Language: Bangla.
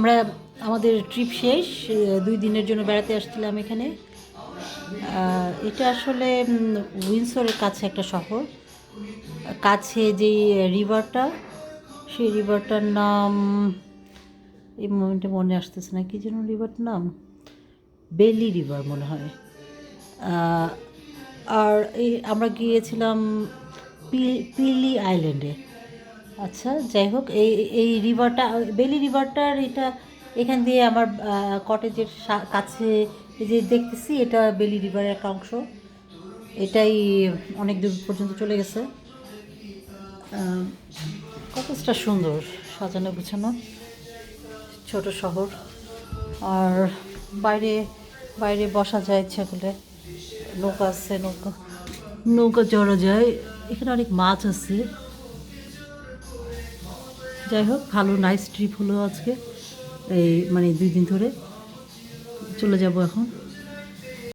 আমরা আমাদের ট্রিপ শেষ 2 দিনের জন্য বেড়াতে আসছিলাম এখানে। এটা আসলে উইন্ডসরের কাছে একটা শহর। কাছে যেই রিভারটা, সেই রিভারটার নাম এই মোমেন্টে মনে আসতেছে না, কী যেন রিভারটার নাম, বেলি রিভার মনে হয়। আর এই আমরা গিয়েছিলাম পিলি আইল্যান্ডে। আচ্ছা, যাই হোক, এই এই রিভারটা, বেলি রিভারটার এটা এখান দিয়ে আমার কটেজের কাছে যে দেখতেছি, এটা বেলি রিভারের একটা অংশ। এটাই অনেক দূর পর্যন্ত চলে গেছে। কটেজটা সুন্দর, সাজানো গুছানো, ছোট শহর। আর বাইরে বাইরে বসা যায় ইচ্ছা করলে, নৌকা আছে, নৌকা চড়া যায়। এখানে অনেক মাছ আছে। যাই হোক, ভালো নাইস ট্রিপ হলো আজকে, এই মানে 2 দিন ধরে। চলে যাব এখন।